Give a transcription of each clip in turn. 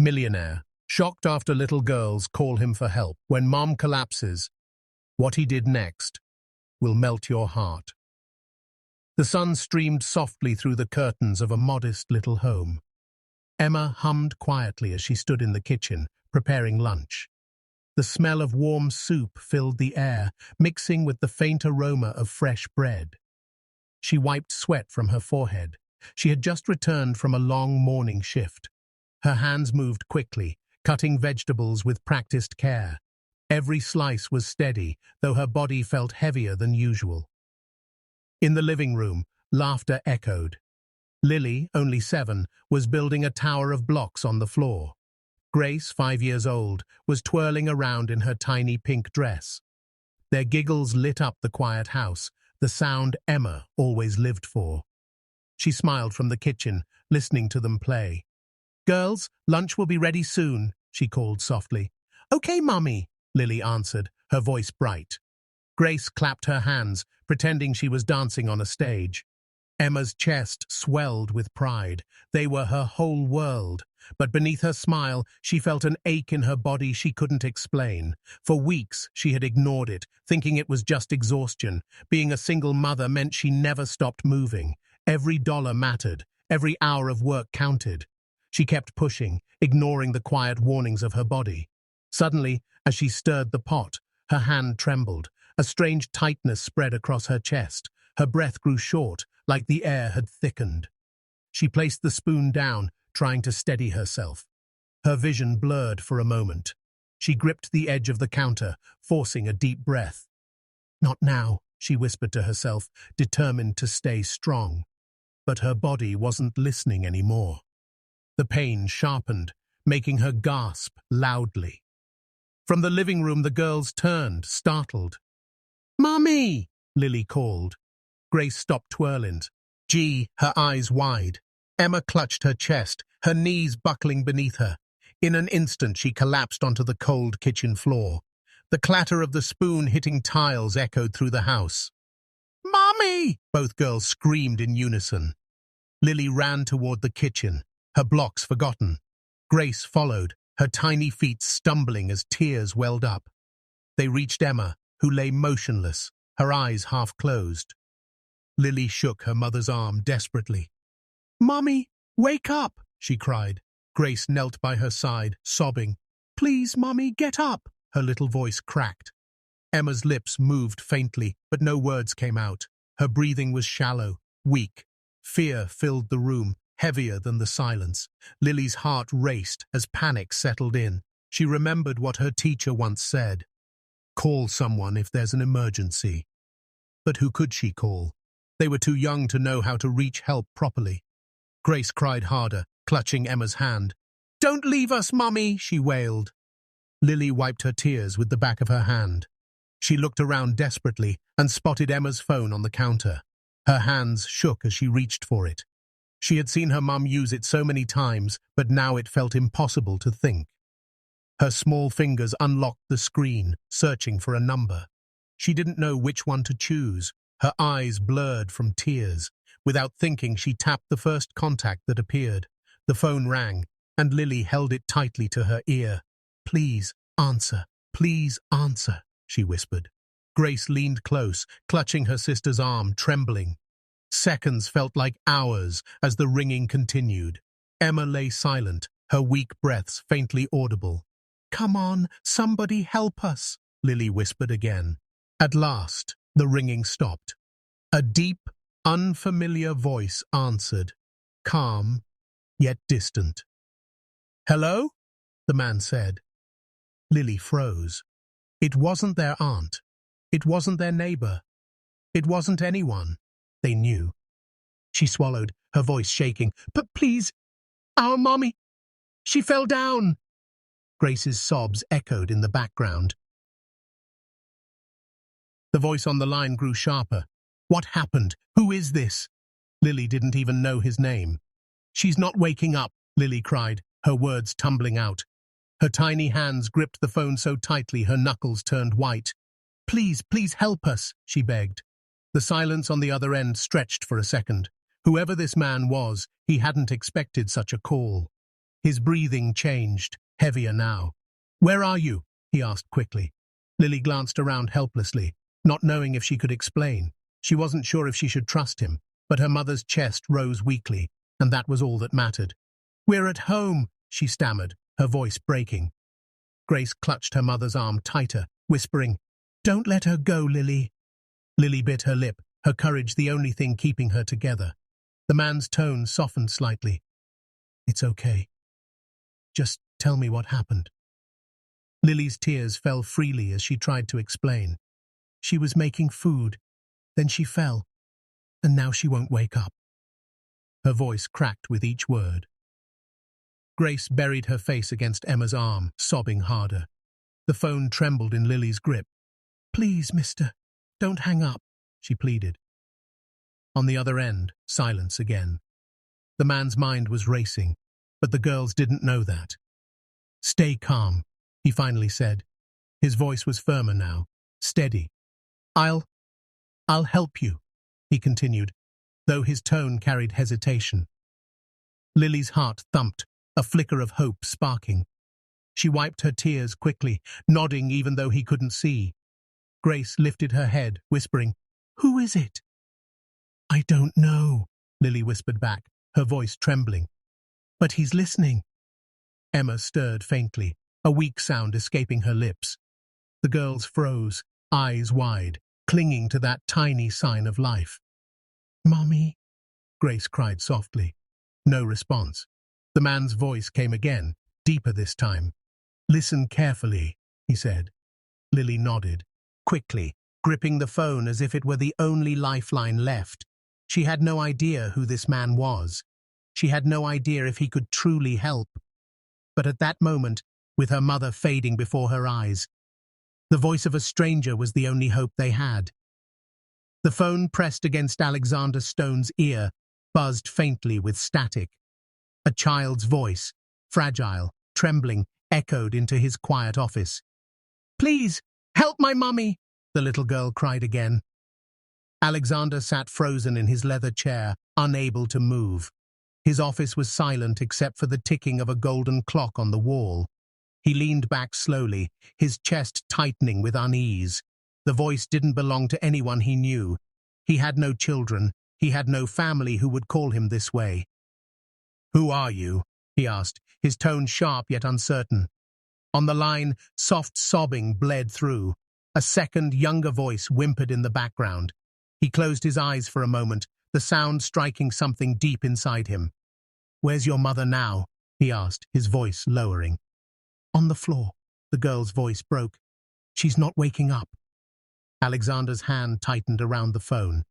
Millionaire, shocked after little girls call him for help. When mom collapses, what he did next will melt your heart. The sun streamed softly through the curtains of a modest little home. Emma hummed quietly as she stood in the kitchen, preparing lunch. The smell of warm soup filled the air, mixing with the faint aroma of fresh bread. She wiped sweat from her forehead. She had just returned from a long morning shift. Her hands moved quickly, cutting vegetables with practiced care. Every slice was steady, though her body felt heavier than usual. In the living room, laughter echoed. Lily, only 7, was building a tower of blocks on the floor. Grace, 5 years old, was twirling around in her tiny pink dress. Their giggles lit up the quiet house, the sound Emma always lived for. She smiled from the kitchen, listening to them play. "Girls, lunch will be ready soon," she called softly. "Okay, Mummy," Lily answered, her voice bright. Grace clapped her hands, pretending she was dancing on a stage. Emma's chest swelled with pride. They were her whole world. But beneath her smile, she felt an ache in her body she couldn't explain. For weeks, she had ignored it, thinking it was just exhaustion. Being a single mother meant she never stopped moving. Every dollar mattered. Every hour of work counted. She kept pushing, ignoring the quiet warnings of her body. Suddenly, as she stirred the pot, her hand trembled. A strange tightness spread across her chest. Her breath grew short, like the air had thickened. She placed the spoon down, trying to steady herself. Her vision blurred for a moment. She gripped the edge of the counter, forcing a deep breath. "Not now," she whispered to herself, determined to stay strong. But her body wasn't listening anymore. The pain sharpened, making her gasp loudly. From the living room, the girls turned, startled. "Mummy!" Lily called. Grace stopped twirling. Gee, her eyes wide. Emma clutched her chest, her knees buckling beneath her. In an instant, she collapsed onto the cold kitchen floor. The clatter of the spoon hitting tiles echoed through the house. "Mummy!" both girls screamed in unison. Lily ran toward the kitchen, her blocks forgotten. Grace followed, her tiny feet stumbling as tears welled up. They reached Emma, who lay motionless, her eyes half closed. Lily shook her mother's arm desperately. "Mummy, wake up!" she cried. Grace knelt by her side, sobbing. "Please, Mummy, get up!" Her little voice cracked. Emma's lips moved faintly, but no words came out. Her breathing was shallow, weak. Fear filled the room, heavier than the silence. Lily's heart raced as panic settled in. She remembered what her teacher once said. "Call someone if there's an emergency." But who could she call? They were too young to know how to reach help properly. Grace cried harder, clutching Emma's hand. "Don't leave us, Mummy," she wailed. Lily wiped her tears with the back of her hand. She looked around desperately and spotted Emma's phone on the counter. Her hands shook as she reached for it. She had seen her mum use it so many times, but now it felt impossible to think. Her small fingers unlocked the screen, searching for a number. She didn't know which one to choose. Her eyes blurred from tears. Without thinking, she tapped the first contact that appeared. The phone rang, and Lily held it tightly to her ear. Please answer, she whispered. Grace leaned close, clutching her sister's arm, trembling. Seconds felt like hours as the ringing continued. Emma lay silent, her weak breaths faintly audible. "Come on, somebody help us," Lily whispered again. At last, the ringing stopped. A deep, unfamiliar voice answered, calm, yet distant. "Hello?" the man said. Lily froze. It wasn't their aunt. It wasn't their neighbor. It wasn't anyone they knew. She swallowed, her voice shaking. "But please, our mommy, she fell down." Grace's sobs echoed in the background. The voice on the line grew sharper. "What happened? Who is this?" Lily didn't even know his name. "She's not waking up," Lily cried, her words tumbling out. Her tiny hands gripped the phone so tightly her knuckles turned white. Please help us," she begged. The silence on the other end stretched for a second. Whoever this man was, he hadn't expected such a call. His breathing changed, heavier now. "Where are you?" he asked quickly. Lily glanced around helplessly, not knowing if she could explain. She wasn't sure if she should trust him, but her mother's chest rose weakly, and that was all that mattered. "We're at home," she stammered, her voice breaking. Grace clutched her mother's arm tighter, whispering, "Don't let her go, Lily." Lily bit her lip, her courage the only thing keeping her together. The man's tone softened slightly. "It's okay. Just tell me what happened." Lily's tears fell freely as she tried to explain. She was making food, then she fell, and now she won't wake up. Her voice cracked with each word. Grace buried her face against Emma's arm, sobbing harder. The phone trembled in Lily's grip. "Please, mister, don't hang up," she pleaded. On the other end, silence again. The man's mind was racing, but the girls didn't know that. "Stay calm," he finally said. His voice was firmer now, steady. I'll help you," he continued, though his tone carried hesitation. Lily's heart thumped, a flicker of hope sparking. She wiped her tears quickly, nodding even though he couldn't see. Grace lifted her head, whispering, "Who is it?" "I don't know," Lily whispered back, her voice trembling. "But he's listening." Emma stirred faintly, a weak sound escaping her lips. The girls froze, eyes wide, clinging to that tiny sign of life. "Mommy," Grace cried softly. No response. The man's voice came again, deeper this time. "Listen carefully," he said. Lily nodded, quickly, gripping the phone as if it were the only lifeline left. She had no idea who this man was. She had no idea if he could truly help. But at that moment, with her mother fading before her eyes, the voice of a stranger was the only hope they had. The phone pressed against Alexander Stone's ear, buzzed faintly with static. A child's voice, fragile, trembling, echoed into his quiet office. "Please, help my mummy," the little girl cried again. Alexander sat frozen in his leather chair, unable to move. His office was silent except for the ticking of a golden clock on the wall. He leaned back slowly, his chest tightening with unease. The voice didn't belong to anyone he knew. He had no children. He had no family who would call him this way. "Who are you?" he asked, his tone sharp yet uncertain. On the line, soft sobbing bled through. A second, younger voice whimpered in the background. He closed his eyes for a moment, the sound striking something deep inside him. "Where's your mother now?" he asked, his voice lowering. "On the floor," the girl's voice broke. "She's not waking up." Alexander's hand tightened around the phone.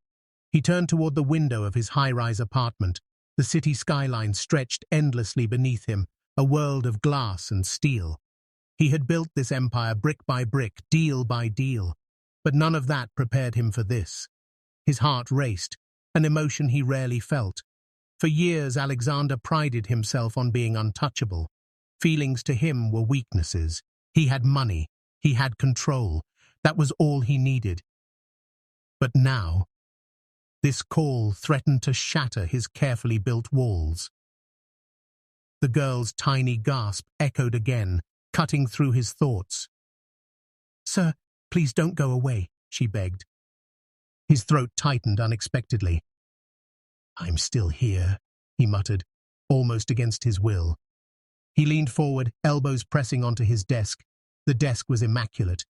He turned toward the window of his high-rise apartment. The city skyline stretched endlessly beneath him, a world of glass and steel. He had built this empire brick by brick, deal by deal, but none of that prepared him for this. His heart raced, an emotion he rarely felt. For years, Alexander prided himself on being untouchable. Feelings to him were weaknesses. He had money. He had control. That was all he needed. But now, this call threatened to shatter his carefully built walls. The girl's tiny gasp echoed again, cutting through his thoughts. "Sir, please don't go away," she begged. His throat tightened unexpectedly. "I'm still here," he muttered, almost against his will. He leaned forward, elbows pressing onto his desk. The desk was immaculate.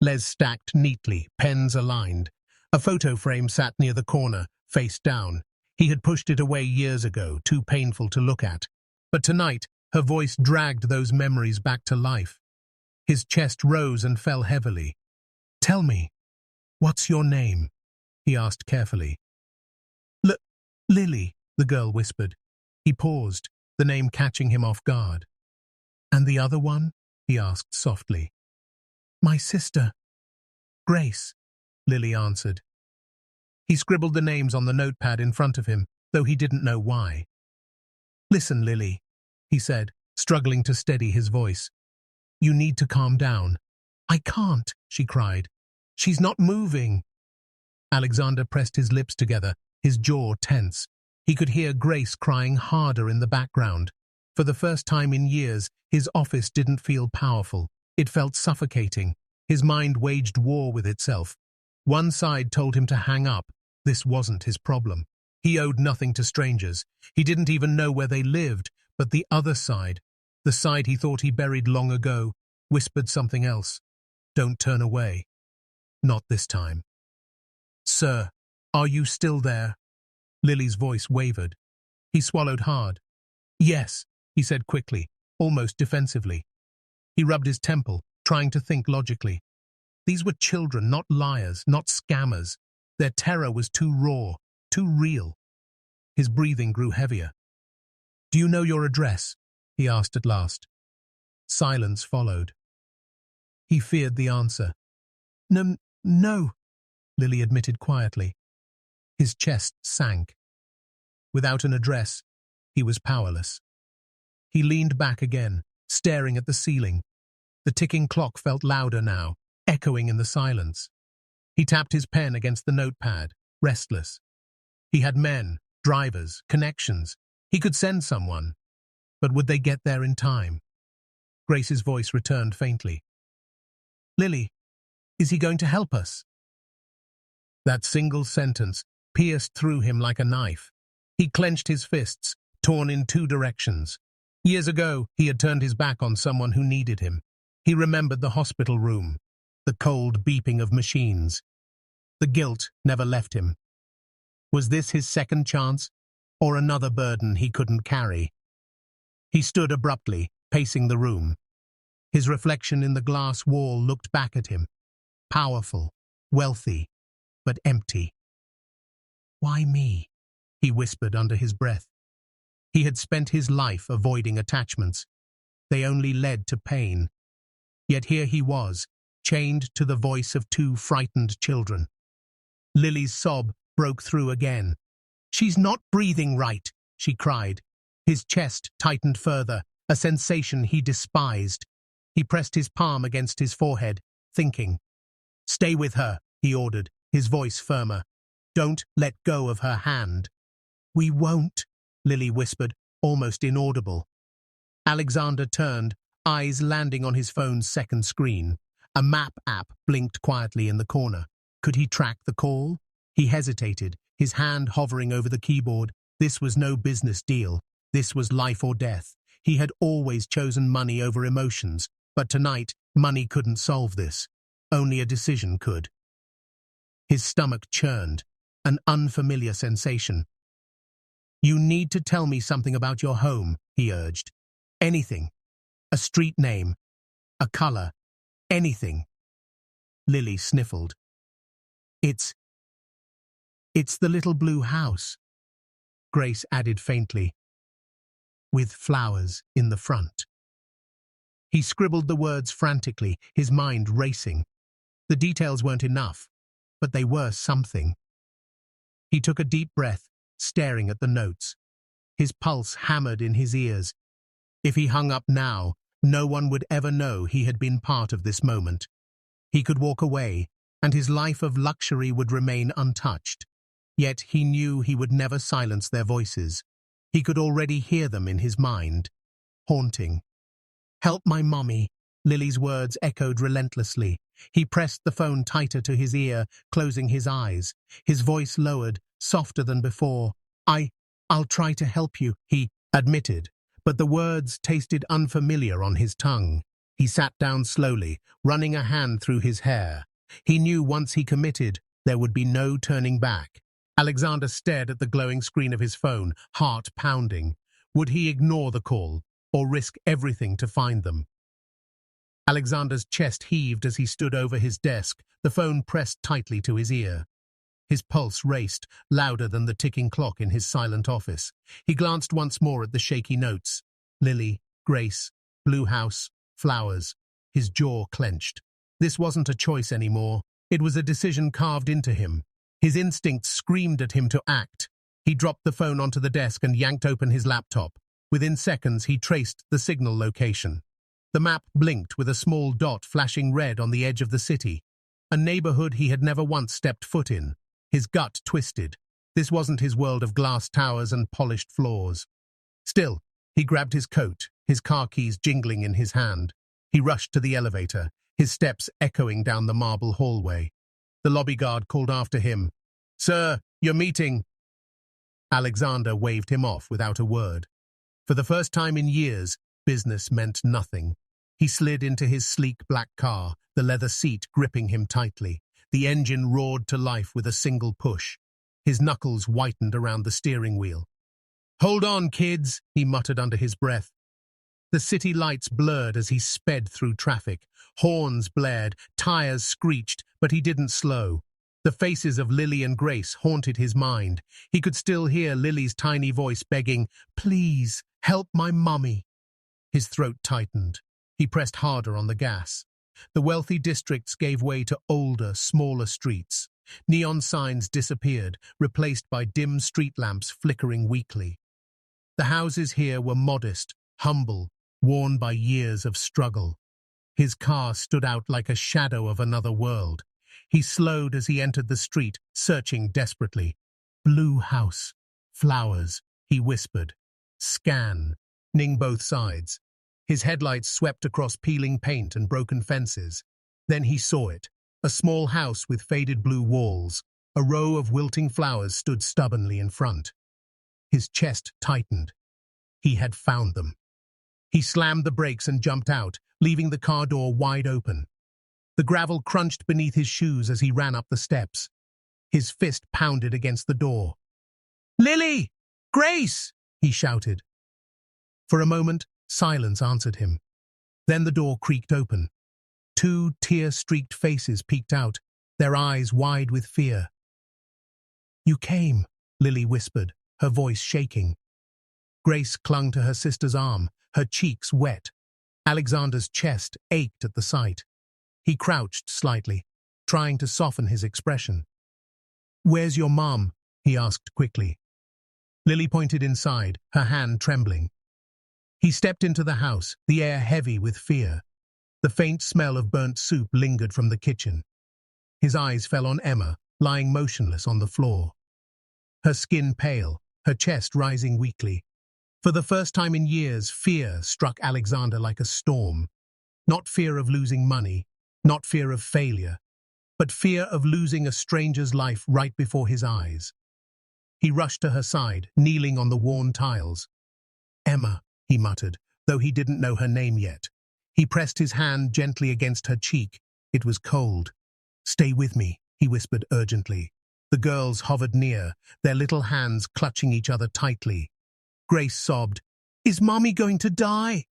Les stacked neatly, pens aligned. A photo frame sat near the corner, face down. He had pushed it away years ago, too painful to look at. But tonight, her voice dragged those memories back to life. His chest rose and fell heavily. "Tell me, what's your name?" he asked carefully. Lily, the girl whispered. He paused, the name catching him off guard. "And the other one?" he asked softly. "My sister, Grace," Lily answered. He scribbled the names on the notepad in front of him, though he didn't know why. "Listen, Lily," he said, struggling to steady his voice. "You need to calm down." "I can't," she cried. "She's not moving." Alexander pressed his lips together, his jaw tense. He could hear Grace crying harder in the background. For the first time in years, his office didn't feel powerful. It felt suffocating. His mind waged war with itself. One side told him to hang up. This wasn't his problem. He owed nothing to strangers. He didn't even know where they lived. But the other side, the side he thought he buried long ago, whispered something else. Don't turn away. Not this time. Sir, are you still there? Lily's voice wavered. He swallowed hard. Yes, he said quickly, almost defensively. He rubbed his temple, trying to think logically. These were children, not liars, not scammers. Their terror was too raw, too real. His breathing grew heavier. Do you know your address? He asked at last. Silence followed. He feared the answer. No, Lily admitted quietly. His chest sank. Without an address, he was powerless. He leaned back again, staring at the ceiling. The ticking clock felt louder now, echoing in the silence. He tapped his pen against the notepad, restless. He had men, drivers, connections. He could send someone. But would they get there in time? Grace's voice returned faintly. Lily, is he going to help us? That single sentence pierced through him like a knife. He clenched his fists, torn in two directions. Years ago, he had turned his back on someone who needed him. He remembered the hospital room, the cold beeping of machines. The guilt never left him. Was this his second chance, or another burden he couldn't carry? He stood abruptly, pacing the room. His reflection in the glass wall looked back at him. Powerful, wealthy, but empty. Why me? He whispered under his breath. He had spent his life avoiding attachments. They only led to pain. Yet here he was, chained to the voice of two frightened children. Lily's sob broke through again. She's not breathing right, she cried. His chest tightened further, a sensation he despised. He pressed his palm against his forehead, thinking. Stay with her, he ordered, his voice firmer. Don't let go of her hand. We won't, Lily whispered, almost inaudible. Alexander turned, eyes landing on his phone's second screen. A map app blinked quietly in the corner. Could he track the call? He hesitated, his hand hovering over the keyboard. This was no business deal. This was life or death. He had always chosen money over emotions, but tonight, money couldn't solve this. Only a decision could. His stomach churned, an unfamiliar sensation. You need to tell me something about your home, he urged. Anything. A street name. A color. Anything. Lily sniffled. It's the little blue house, Grace added faintly, with flowers in the front. He scribbled the words frantically, his mind racing. The details weren't enough, but they were something. He took a deep breath, staring at the notes. His pulse hammered in his ears. If he hung up now, no one would ever know he had been part of this moment. He could walk away, and his life of luxury would remain untouched. Yet he knew he would never silence their voices. He could already hear them in his mind, haunting. Help my mommy, Lily's words echoed relentlessly. He pressed the phone tighter to his ear, closing his eyes. His voice lowered, softer than before. I'll try to help you, he admitted, but the words tasted unfamiliar on his tongue. He sat down slowly, running a hand through his hair. He knew once he committed, there would be no turning back. Alexander stared at the glowing screen of his phone, heart pounding. Would he ignore the call, or risk everything to find them? Alexander's chest heaved as he stood over his desk, the phone pressed tightly to his ear. His pulse raced, louder than the ticking clock in his silent office. He glanced once more at the shaky notes. Lily, Grace, blue house, flowers. His jaw clenched. This wasn't a choice anymore. It was a decision carved into him. His instincts screamed at him to act. He dropped the phone onto the desk and yanked open his laptop. Within seconds, he traced the signal location. The map blinked with a small dot flashing red on the edge of the city, a neighborhood he had never once stepped foot in. His gut twisted. This wasn't his world of glass towers and polished floors. Still, He grabbed his coat, his car keys jingling in his hand. He rushed to the elevator, his steps echoing down the marble hallway. The lobby guard called after him. "Sir, your meeting." Alexander waved him off without a word. For the first time in years, business meant nothing. He slid into his sleek black car, the leather seat gripping him tightly. The engine roared to life with a single push. His knuckles whitened around the steering wheel. "Hold on, kids," he muttered under his breath. The city lights blurred as he sped through traffic. Horns blared, tires screeched, but he didn't slow. The faces of Lily and Grace haunted his mind. He could still hear Lily's tiny voice begging, "Please, help my mummy." His throat tightened. He pressed harder on the gas. The wealthy districts gave way to older, smaller streets. Neon signs disappeared, replaced by dim street lamps flickering weakly. The houses here were modest, humble, worn by years of struggle. His car stood out like a shadow of another world. He slowed as he entered the street, searching desperately. "Blue house. Flowers," he whispered. Scanning both sides. His headlights swept across peeling paint and broken fences. Then he saw it. A small house with faded blue walls. A row of wilting flowers stood stubbornly in front. His chest tightened. He had found them. He slammed the brakes and jumped out, leaving the car door wide open. The gravel crunched beneath his shoes as he ran up the steps. His fist pounded against the door. "Lily! Grace!" he shouted. For a moment, silence answered him. Then the door creaked open. Two tear-streaked faces peeked out, their eyes wide with fear. "You came," Lily whispered, her voice shaking. Grace clung to her sister's arm, her cheeks wet. Alexander's chest ached at the sight. He crouched slightly, trying to soften his expression. "Where's your mom?" he asked quickly. Lily pointed inside, her hand trembling. He stepped into the house, the air heavy with fear. The faint smell of burnt soup lingered from the kitchen. His eyes fell on Emma, lying motionless on the floor. Her skin pale, her chest rising weakly. For the first time in years, fear struck Alexander like a storm. Not fear of losing money, not fear of failure, but fear of losing a stranger's life right before his eyes. He rushed to her side, kneeling on the worn tiles. "Emma," he muttered, though he didn't know her name yet. He pressed his hand gently against her cheek. It was cold. "Stay with me," he whispered urgently. The girls hovered near, their little hands clutching each other tightly. Grace sobbed, "Is Mommy going to die?"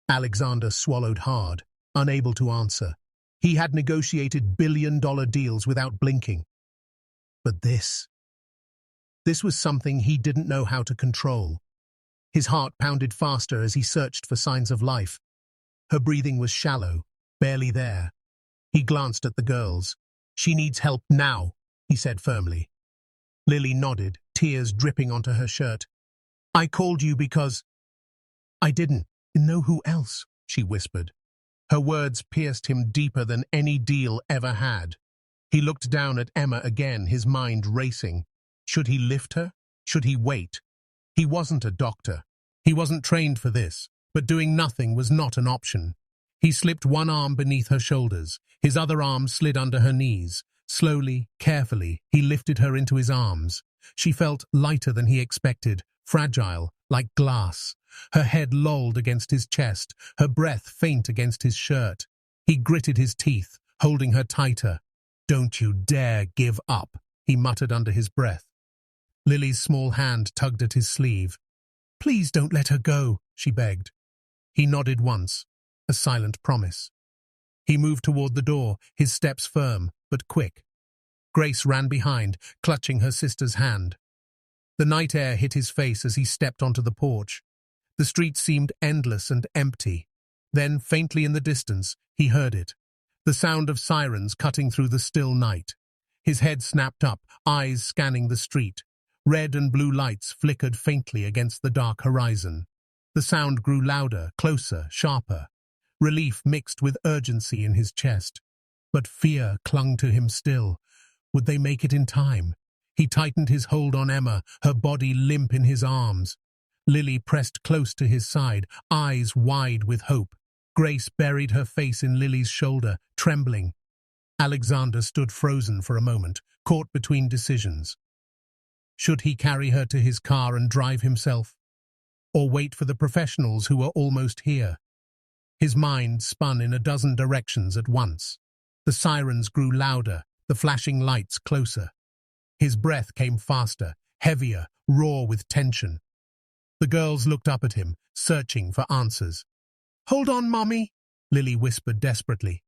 Alexander swallowed hard, unable to answer. He had negotiated billion-dollar deals without blinking. But this was something he didn't know how to control. His heart pounded faster as he searched for signs of life. Her breathing was shallow, barely there. He glanced at the girls. "She needs help now," he said firmly. Lily nodded, tears dripping onto her shirt. "I called you because—" "I didn't know who else," she whispered. Her words pierced him deeper than any deal ever had. He looked down at Emma again, his mind racing. Should he lift her? Should he wait? He wasn't a doctor. He wasn't trained for this, but doing nothing was not an option. He slipped one arm beneath her shoulders. His other arm slid under her knees. Slowly, carefully, he lifted her into his arms. She felt lighter than he expected, fragile, like glass. Her head lolled against his chest, her breath faint against his shirt. He gritted his teeth, holding her tighter. "Don't you dare give up," he muttered under his breath. Lily's small hand tugged at his sleeve. "Please don't let her go," she begged. He nodded once, a silent promise. He moved toward the door, his steps firm, but quick. Grace ran behind, clutching her sister's hand. The night air hit his face as he stepped onto the porch. The street seemed endless and empty. Then, faintly in the distance, he heard it. The sound of sirens cutting through the still night. His head snapped up, eyes scanning the street. Red and blue lights flickered faintly against the dark horizon. The sound grew louder, closer, sharper. Relief mixed with urgency in his chest. But fear clung to him still. Would they make it in time? He tightened his hold on Emma, her body limp in his arms. Lily pressed close to his side, eyes wide with hope. Grace buried her face in Lily's shoulder, trembling. Alexander stood frozen for a moment, caught between decisions. Should he carry her to his car and drive himself? Or wait for the professionals who were almost here? His mind spun in a dozen directions at once. The sirens grew louder, the flashing lights closer. His breath came faster, heavier, raw with tension. The girls looked up at him, searching for answers. "Hold on, Mommy," Lily whispered desperately.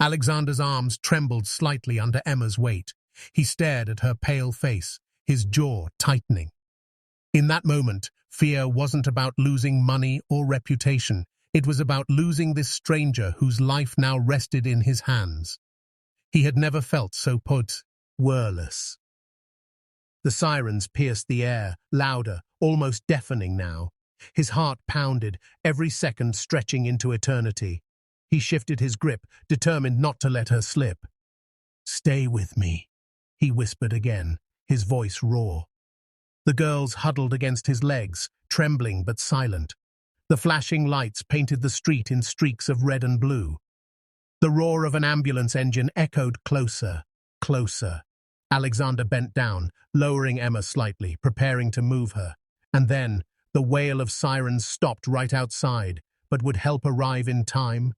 Alexander's arms trembled slightly under Emma's weight. He stared at her pale face, his jaw tightening. In that moment, fear wasn't about losing money or reputation. It was about losing this stranger whose life now rested in his hands. He had never felt so powerless. The sirens pierced the air, louder, almost deafening now. His heart pounded, every second stretching into eternity. He shifted his grip, determined not to let her slip. "Stay with me," he whispered again, his voice raw. The girls huddled against his legs, trembling but silent. The flashing lights painted the street in streaks of red and blue. The roar of an ambulance engine echoed closer, closer. Alexander bent down, lowering Emma slightly, preparing to move her. And then, the wail of sirens stopped right outside, but would help arrive in time.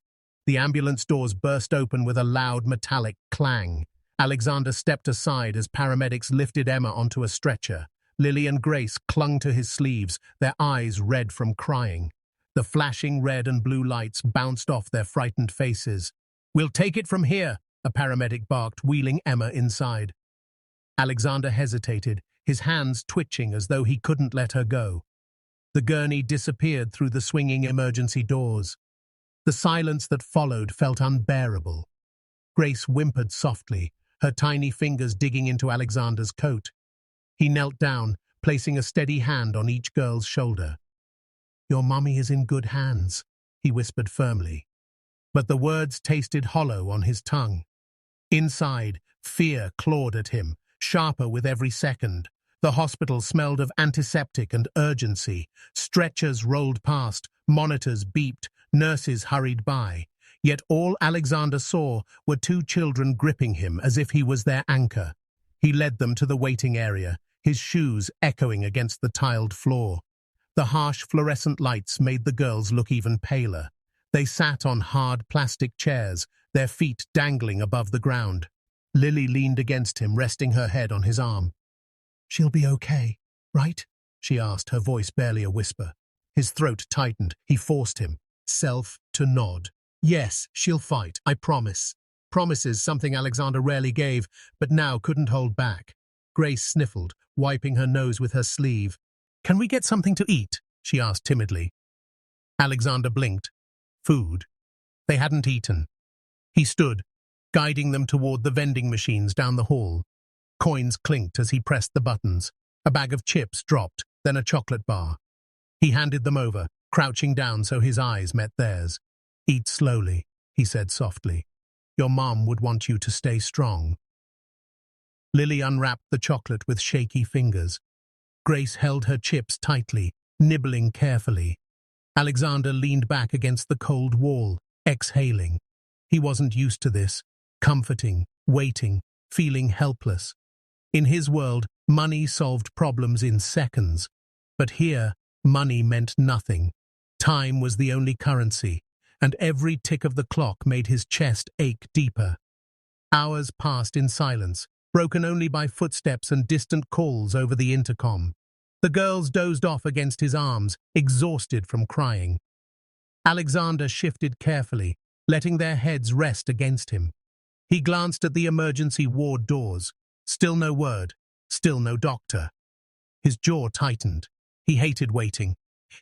The ambulance doors burst open with a loud metallic clang. Alexander stepped aside as paramedics lifted Emma onto a stretcher. Lily and Grace clung to his sleeves, their eyes red from crying. The flashing red and blue lights bounced off their frightened faces. "We'll take it from here," a paramedic barked, wheeling Emma inside. Alexander hesitated, his hands twitching as though he couldn't let her go. The gurney disappeared through the swinging emergency doors. The silence that followed felt unbearable. Grace whimpered softly, her tiny fingers digging into Alexander's coat. He knelt down, placing a steady hand on each girl's shoulder. "Your mommy is in good hands," he whispered firmly. But the words tasted hollow on his tongue. Inside, fear clawed at him, sharper with every second. The hospital smelled of antiseptic and urgency. Stretchers rolled past, monitors beeped, nurses hurried by. Yet all Alexander saw were two children gripping him as if he was their anchor. He led them to the waiting area, his shoes echoing against the tiled floor. The harsh fluorescent lights made the girls look even paler. They sat on hard plastic chairs, their feet dangling above the ground. Lily leaned against him, resting her head on his arm. "She'll be okay, right?" she asked, her voice barely a whisper. His throat tightened. He forced himself to nod. "Yes, she'll fight, I promise." Promises, something Alexander rarely gave, but now couldn't hold back. Grace sniffled, wiping her nose with her sleeve. "Can we get something to eat?" she asked timidly. Alexander blinked. Food. They hadn't eaten. He stood, guiding them toward the vending machines down the hall. Coins clinked as he pressed the buttons. A bag of chips dropped, then a chocolate bar. He handed them over, crouching down so his eyes met theirs. "Eat slowly," he said softly. "Your mom would want you to stay strong." Lily unwrapped the chocolate with shaky fingers. Grace held her chips tightly, nibbling carefully. Alexander leaned back against the cold wall, exhaling. He wasn't used to this, comforting, waiting, feeling helpless. In his world, money solved problems in seconds. But here, money meant nothing. Time was the only currency, and every tick of the clock made his chest ache deeper. Hours passed in silence, broken only by footsteps and distant calls over the intercom. The girls dozed off against his arms, exhausted from crying. Alexander shifted carefully, letting their heads rest against him. He glanced at the emergency ward doors. Still no word, still no doctor. His jaw tightened. He hated waiting.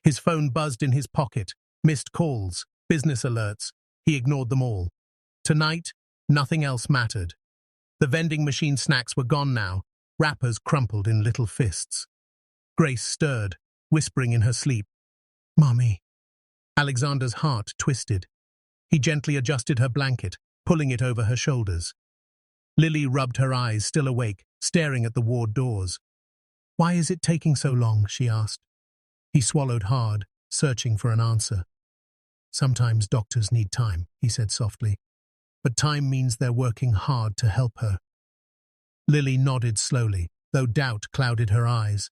His phone buzzed in his pocket. Missed calls, business alerts. He ignored them all. Tonight, nothing else mattered. The vending machine snacks were gone now, wrappers crumpled in little fists. Grace stirred, whispering in her sleep, "Mommy." Alexander's heart twisted. He gently adjusted her blanket, pulling it over her shoulders. Lily rubbed her eyes, still awake, staring at the ward doors. "Why is it taking so long?" she asked. He swallowed hard, searching for an answer. "Sometimes doctors need time," he said softly. "But time means they're working hard to help her." Lily nodded slowly, though doubt clouded her eyes.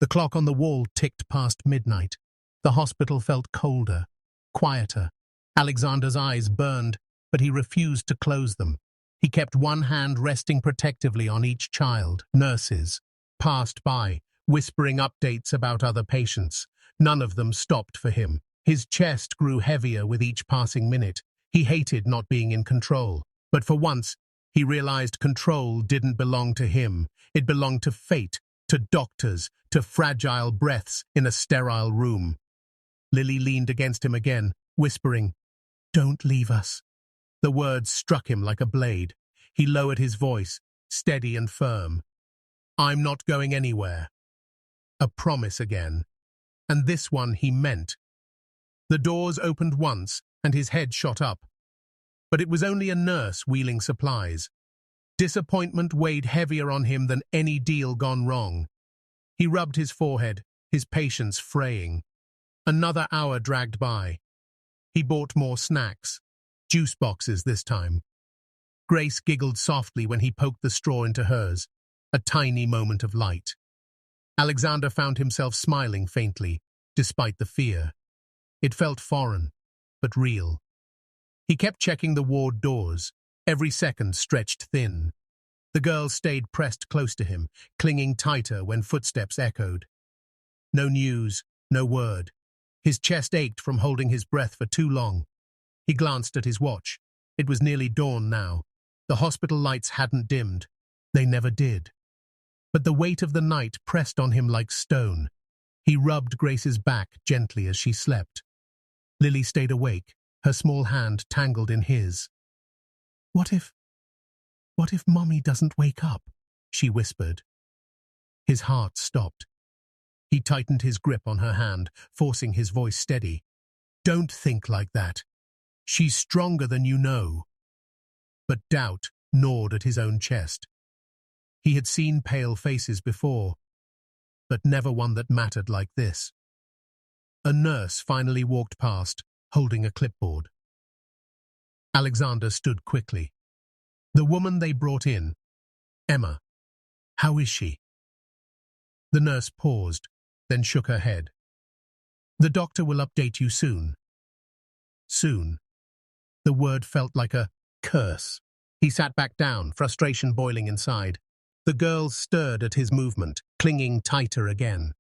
The clock on the wall ticked past midnight. The hospital felt colder, quieter. Alexander's eyes burned, but he refused to close them. He kept one hand resting protectively on each child. Nurses passed by, whispering updates about other patients. None of them stopped for him. His chest grew heavier with each passing minute. He hated not being in control. But for once, he realized control didn't belong to him. It belonged to fate, to doctors, to fragile breaths in a sterile room. Lily leaned against him again, whispering, "Don't leave us." The words struck him like a blade. He lowered his voice, steady and firm. "I'm not going anywhere." A promise again. And this one he meant. The doors opened once, and his head shot up. But it was only a nurse wheeling supplies. Disappointment weighed heavier on him than any deal gone wrong. He rubbed his forehead, his patience fraying. Another hour dragged by. He bought more snacks. Juice boxes this time. Grace giggled softly when he poked the straw into hers. A tiny moment of light. Alexander found himself smiling faintly, despite the fear. It felt foreign, but real. He kept checking the ward doors. Every second stretched thin. The girl stayed pressed close to him, clinging tighter when footsteps echoed. No news, no word. His chest ached from holding his breath for too long. He glanced at his watch. It was nearly dawn now. The hospital lights hadn't dimmed. They never did. But the weight of the night pressed on him like stone. He rubbed Grace's back gently as she slept. Lily stayed awake, her small hand tangled in his. What if Mommy doesn't wake up?" she whispered. His heart stopped. He tightened his grip on her hand, forcing his voice steady. "Don't think like that. She's stronger than you know." But doubt gnawed at his own chest. He had seen pale faces before, but never one that mattered like this. A nurse finally walked past, holding a clipboard. Alexander stood quickly. "The woman they brought in, Emma. How is she?" The nurse paused, then shook her head. "The doctor will update you soon." Soon. The word felt like a curse. He sat back down, frustration boiling inside. The girl stirred at his movement, clinging tighter again.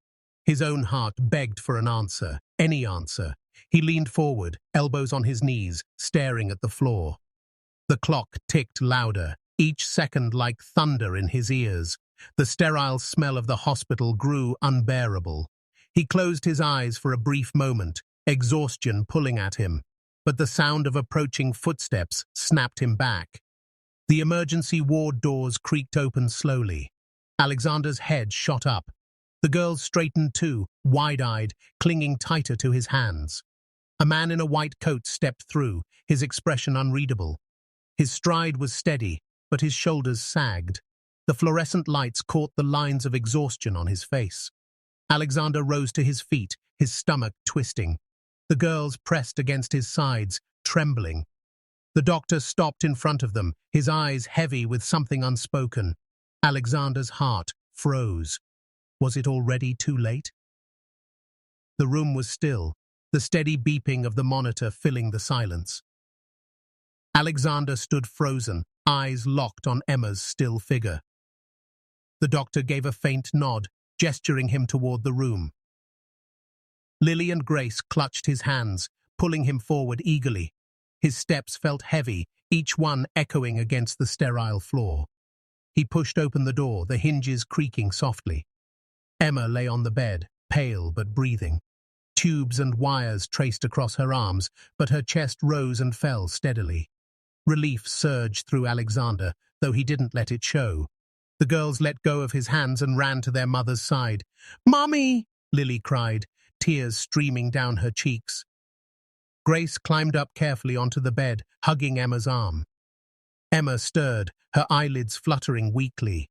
His own heart begged for an answer, any answer. He leaned forward, elbows on his knees, staring at the floor. The clock ticked louder, each second like thunder in his ears. The sterile smell of the hospital grew unbearable. He closed his eyes for a brief moment, exhaustion pulling at him. But the sound of approaching footsteps snapped him back. The emergency ward doors creaked open slowly. Alexander's head shot up. The girl straightened too, wide-eyed, clinging tighter to his hands. A man in a white coat stepped through, his expression unreadable. His stride was steady, but his shoulders sagged. The fluorescent lights caught the lines of exhaustion on his face. Alexander rose to his feet, his stomach twisting. The girls pressed against his sides, trembling. The doctor stopped in front of them, his eyes heavy with something unspoken. Alexander's heart froze. Was it already too late? The room was still, the steady beeping of the monitor filling the silence. Alexander stood frozen, eyes locked on Emma's still figure. The doctor gave a faint nod, gesturing him toward the room. Lily and Grace clutched his hands, pulling him forward eagerly. His steps felt heavy, each one echoing against the sterile floor. He pushed open the door, the hinges creaking softly. Emma lay on the bed, pale but breathing. Tubes and wires traced across her arms, but her chest rose and fell steadily. Relief surged through Alexander, though he didn't let it show. The girls let go of his hands and ran to their mother's side. "Mommy!" Lily cried, tears streaming down her cheeks. Grace climbed up carefully onto the bed, hugging Emma's arm. Emma stirred, her eyelids fluttering weakly.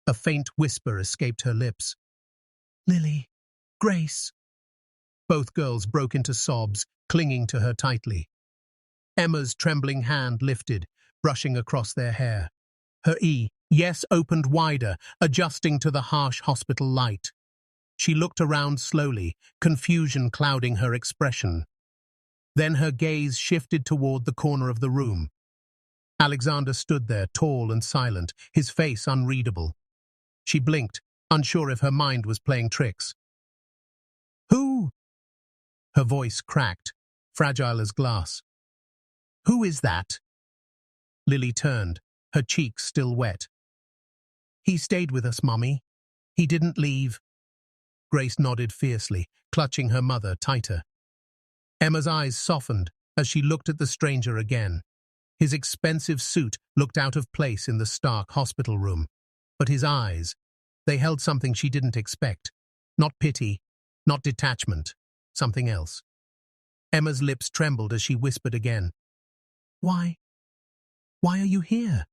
A faint whisper escaped her lips. "Lily, Grace! Both girls broke into sobs, clinging to her tightly. Emma's trembling hand lifted, brushing across their hair. Her yes opened wider, adjusting to the harsh hospital light. She looked around slowly, confusion clouding her expression. Then her gaze shifted toward the corner of the room. Alexander stood there, tall and silent, his face unreadable. She blinked, unsure if her mind was playing tricks. Who? Her voice cracked, fragile as glass. Who is that? Lily turned, her cheeks still wet. He stayed with us, Mummy. He didn't leave. Grace nodded fiercely, clutching her mother tighter. Emma's eyes softened as she looked at the stranger again. His expensive suit looked out of place in the stark hospital room. But his eyes, they held something she didn't expect. Not pity, not detachment, something else. Emma's lips trembled as she whispered again. Why? Why are you here?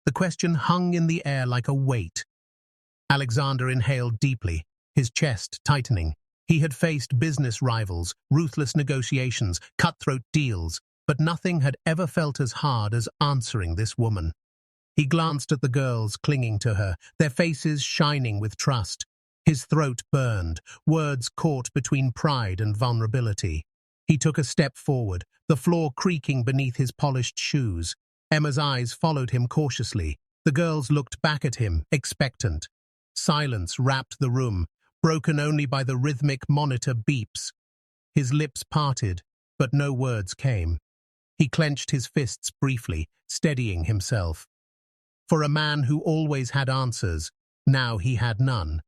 The question hung in the air like a weight. Alexander inhaled deeply, his chest tightening. He had faced business rivals, ruthless negotiations, cutthroat deals, but nothing had ever felt as hard as answering this woman. He glanced at the girls clinging to her, their faces shining with trust. His throat burned, words caught between pride and vulnerability. He took a step forward, the floor creaking beneath his polished shoes. Emma's eyes followed him cautiously. The girls looked back at him, expectant. Silence wrapped the room, broken only by the rhythmic monitor beeps. His lips parted, but no words came. He clenched his fists briefly, steadying himself. For a man who always had answers, now he had none.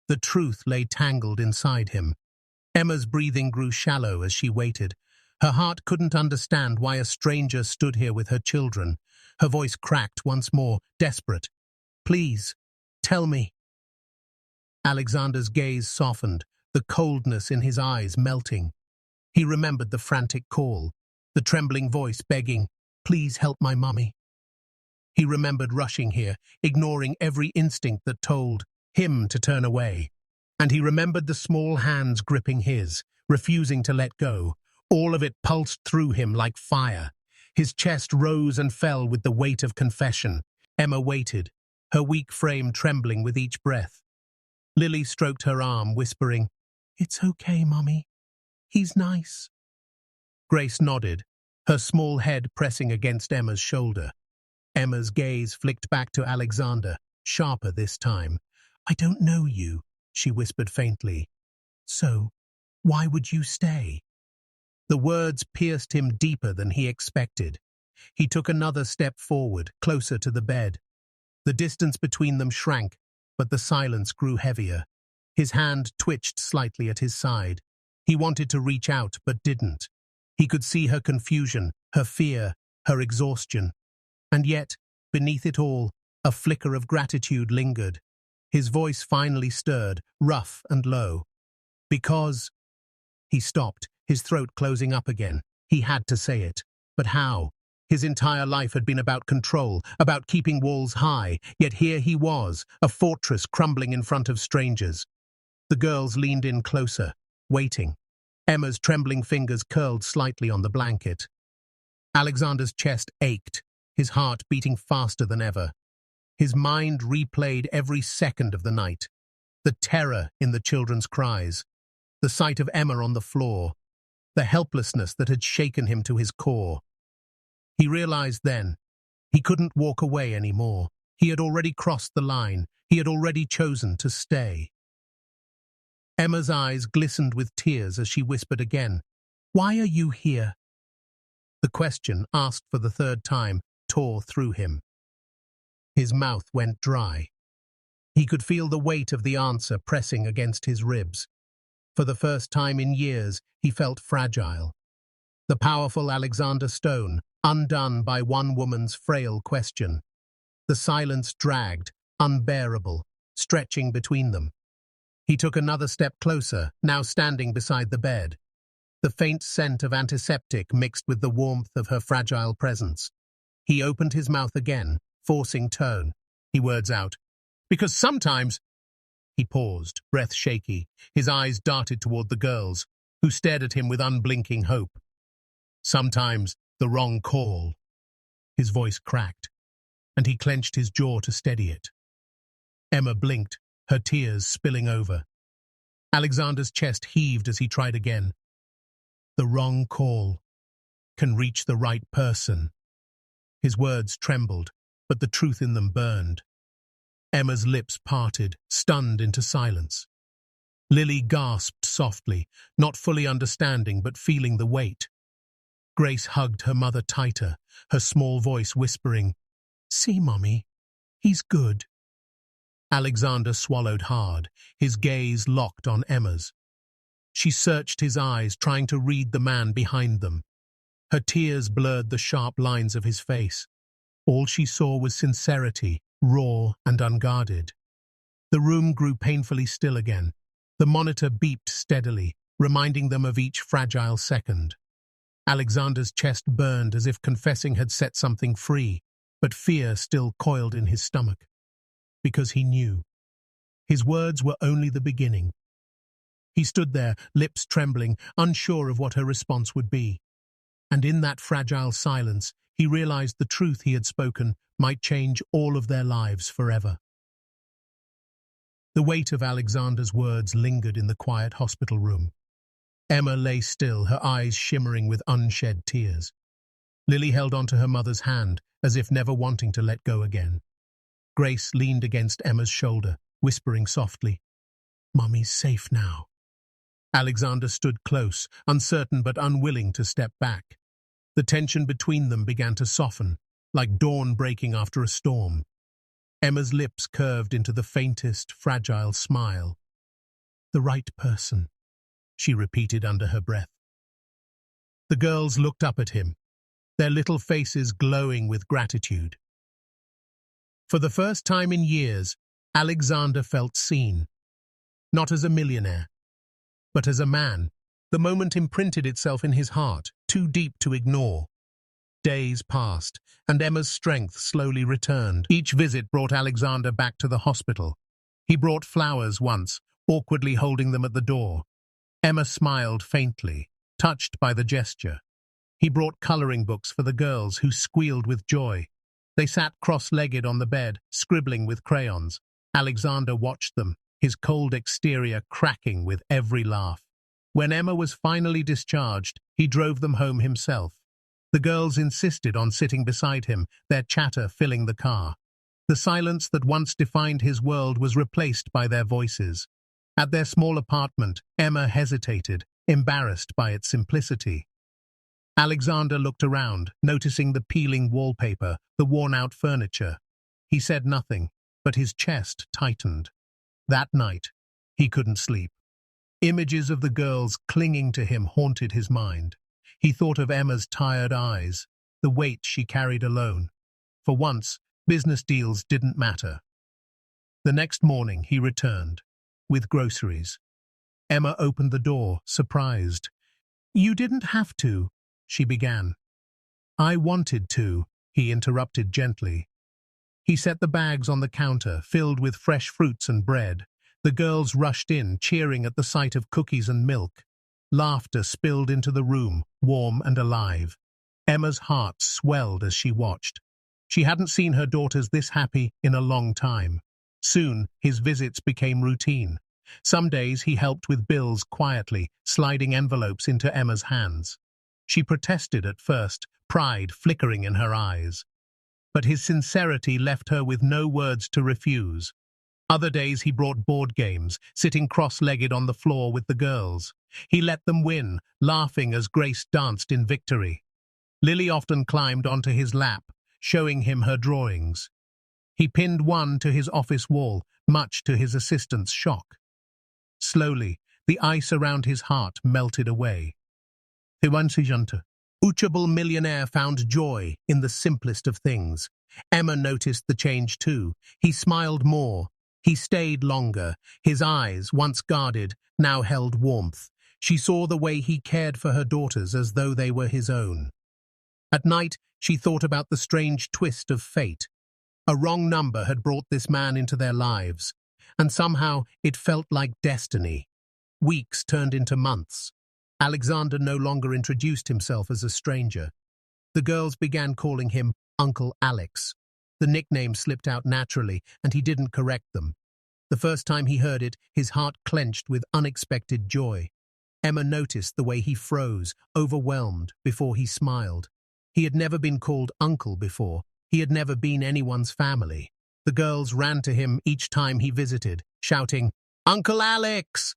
The truth lay tangled inside him. Emma's breathing grew shallow as she waited. Her heart couldn't understand why a stranger stood here with her children. Her voice cracked once more, desperate. Please, tell me. Alexander's gaze softened, the coldness in his eyes melting. He remembered the frantic call, the trembling voice begging, please help my mummy. He remembered rushing here, ignoring every instinct that told him to turn away. And he remembered the small hands gripping his, refusing to let go. All of it pulsed through him like fire. His chest rose and fell with the weight of confession. Emma waited, her weak frame trembling with each breath. Lily stroked her arm, whispering, It's okay, Mummy. He's nice. Grace nodded, her small head pressing against Emma's shoulder. Emma's gaze flicked back to Alexander, sharper this time. I don't know you, she whispered faintly. So, why would you stay? The words pierced him deeper than he expected. He took another step forward, closer to the bed. The distance between them shrank, but the silence grew heavier. His hand twitched slightly at his side. He wanted to reach out, but didn't. He could see her confusion, her fear, her exhaustion. And yet, beneath it all, a flicker of gratitude lingered. His voice finally stirred, rough and low. Because... He stopped, his throat closing up again. He had to say it. But how? His entire life had been about control, about keeping walls high, yet here he was, a fortress crumbling in front of strangers. The girls leaned in closer, waiting. Emma's trembling fingers curled slightly on the blanket. Alexander's chest ached, his heart beating faster than ever. His mind replayed every second of the night. The terror in the children's cries, the sight of Emma on the floor, the helplessness that had shaken him to his core. He realized then, he couldn't walk away anymore. He had already crossed the line. He had already chosen to stay. Emma's eyes glistened with tears as she whispered again, Why are you here? The question, asked for the third time, tore through him. His mouth went dry. He could feel the weight of the answer pressing against his ribs. For the first time in years, he felt fragile. The powerful Alexander Stone, undone by one woman's frail question. The silence dragged, unbearable, stretching between them. He took another step closer, now standing beside the bed. The faint scent of antiseptic mixed with the warmth of her fragile presence. He opened his mouth again, forcing tone. He words out, Because sometimes He paused, breath shaky. His eyes darted toward the girls, who stared at him with unblinking hope. Sometimes the wrong call. His voice cracked, and he clenched his jaw to steady it. Emma blinked, her tears spilling over. Alexander's chest heaved as he tried again. The wrong call can reach the right person. His words trembled, but the truth in them burned. Emma's lips parted, stunned into silence. Lily gasped softly, not fully understanding but feeling the weight. Grace hugged her mother tighter, her small voice whispering, "See, Mommy, he's good." Alexander swallowed hard, his gaze locked on Emma's. She searched his eyes, trying to read the man behind them. Her tears blurred the sharp lines of his face. All she saw was sincerity, raw and unguarded. The room grew painfully still again. The monitor beeped steadily, reminding them of each fragile second. Alexander's chest burned as if confessing had set something free, but fear still coiled in his stomach. Because he knew. His words were only the beginning. He stood there, lips trembling, unsure of what her response would be. And in that fragile silence, he realized the truth he had spoken might change all of their lives forever. The weight of Alexander's words lingered in the quiet hospital room. Emma lay still, her eyes shimmering with unshed tears. Lily held onto her mother's hand, as if never wanting to let go again. Grace leaned against Emma's shoulder, whispering softly, "Mummy's safe now." Alexander stood close, uncertain but unwilling to step back. The tension between them began to soften, like dawn breaking after a storm. Emma's lips curved into the faintest, fragile smile. "The right person," she repeated under her breath. The girls looked up at him, their little faces glowing with gratitude. For the first time in years, Alexander felt seen. Not as a millionaire, but as a man. The moment imprinted itself in his heart, too deep to ignore. Days passed, and Emma's strength slowly returned. Each visit brought Alexander back to the hospital. He brought flowers once, awkwardly holding them at the door. Emma smiled faintly, touched by the gesture. He brought coloring books for the girls, who squealed with joy. They sat cross-legged on the bed, scribbling with crayons. Alexander watched them, his cold exterior cracking with every laugh. When Emma was finally discharged, he drove them home himself. The girls insisted on sitting beside him, their chatter filling the car. The silence that once defined his world was replaced by their voices. At their small apartment, Emma hesitated, embarrassed by its simplicity. Alexander looked around, noticing the peeling wallpaper, the worn-out furniture. He said nothing, but his chest tightened. That night, he couldn't sleep. Images of the girls clinging to him haunted his mind. He thought of Emma's tired eyes, the weight she carried alone. For once, business deals didn't matter. The next morning, he returned, with groceries. Emma opened the door, surprised. "You didn't have to," she began. "I wanted to," he interrupted gently. He set the bags on the counter, filled with fresh fruits and bread. The girls rushed in, cheering at the sight of cookies and milk. Laughter spilled into the room, warm and alive. Emma's heart swelled as she watched. She hadn't seen her daughters this happy in a long time. Soon, his visits became routine. Some days he helped with bills quietly, sliding envelopes into Emma's hands. She protested at first, pride flickering in her eyes. But his sincerity left her with no words to refuse. Other days he brought board games, sitting cross-legged on the floor with the girls. He let them win, laughing as Grace danced in victory. Lily often climbed onto his lap, showing him her drawings. He pinned one to his office wall, much to his assistant's shock. Slowly, the ice around his heart melted away. Uachable Millionaire found joy in the simplest of things. Emma noticed the change too. He smiled more. He stayed longer. His eyes, once guarded, now held warmth. She saw the way he cared for her daughters as though they were his own. At night, she thought about the strange twist of fate. A wrong number had brought this man into their lives. and somehow it felt like destiny. Weeks turned into months. Alexander no longer introduced himself as a stranger. The girls began calling him Uncle Alex. The nickname slipped out naturally, and he didn't correct them. The first time he heard it, his heart clenched with unexpected joy. Emma noticed the way he froze, overwhelmed, before he smiled. He had never been called uncle before. He had never been anyone's family. The girls ran to him each time he visited, shouting, "Uncle Alex!"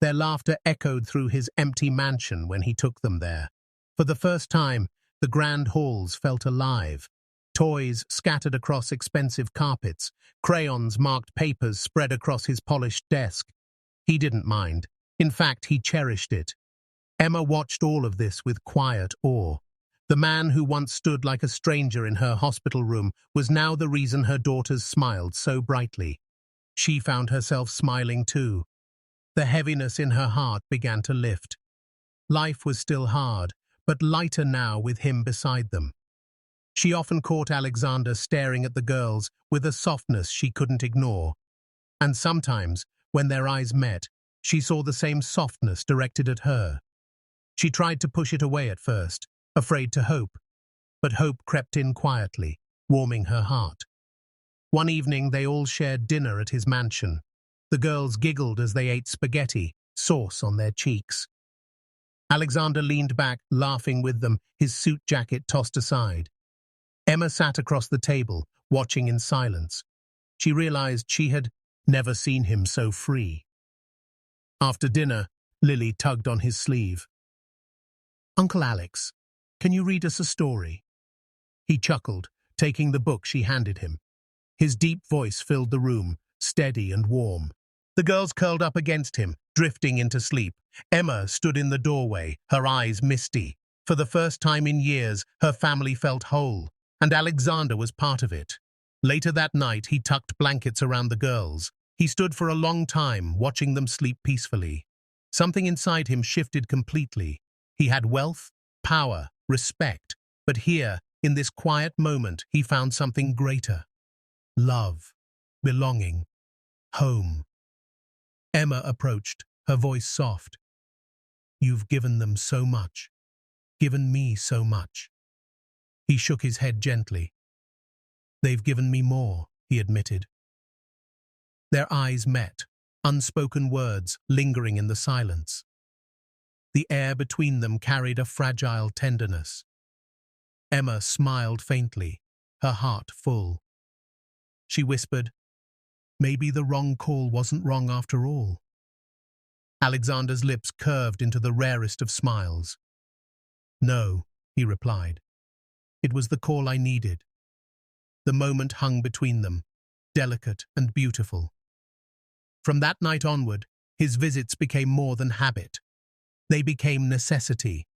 Their laughter echoed through his empty mansion when he took them there. For the first time, the grand halls felt alive. Toys scattered across expensive carpets, crayons marked papers spread across his polished desk. He didn't mind. In fact, he cherished it. Emma watched all of this with quiet awe. The man who once stood like a stranger in her hospital room was now the reason her daughters smiled so brightly. She found herself smiling too. The heaviness in her heart began to lift. Life was still hard, but lighter now with him beside them. She often caught Alexander staring at the girls with a softness she couldn't ignore. And sometimes, when their eyes met, she saw the same softness directed at her. She tried to push it away at first, afraid to hope, but hope crept in quietly, warming her heart. One evening they all shared dinner at his mansion. The girls giggled as they ate spaghetti, sauce on their cheeks. Alexander leaned back, laughing with them, his suit jacket tossed aside. Emma sat across the table, watching in silence. She realized she had never seen him so free. After dinner, Lily tugged on his sleeve. "Uncle Alex, can you read us a story?" He chuckled, taking the book she handed him. His deep voice filled the room, steady and warm. The girls curled up against him, drifting into sleep. Emma stood in the doorway, her eyes misty. For the first time in years, her family felt whole, and Alexander was part of it. Later that night, he tucked blankets around the girls. He stood for a long time, watching them sleep peacefully. Something inside him shifted completely. He had wealth, power, respect, but here, in this quiet moment, he found something greater. Love, belonging, home. Emma approached, her voice soft. "You've given them so much, given me so much." He shook his head gently. "They've given me more," he admitted. Their eyes met, unspoken words lingering in the silence. The air between them carried a fragile tenderness. Emma smiled faintly, her heart full. She whispered, "Maybe the wrong call wasn't wrong after all." Alexander's lips curved into the rarest of smiles. "No," he replied. "It was the call I needed." The moment hung between them, delicate and beautiful. From that night onward, his visits became more than habit. They became necessity.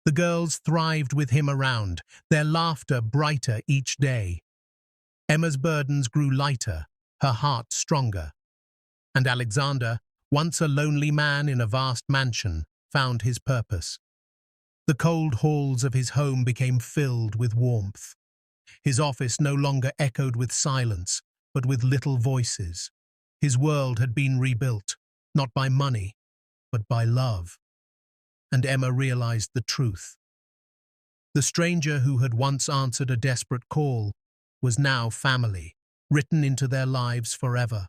The girls thrived with him around, their laughter brighter each day. Emma's burdens grew lighter, her heart stronger. And Alexander, once a lonely man in a vast mansion, found his purpose. The cold halls of his home became filled with warmth. His office no longer echoed with silence, but with little voices. His world had been rebuilt, not by money, but by love. And Emma realized the truth. The stranger who had once answered a desperate call was now family, written into their lives forever.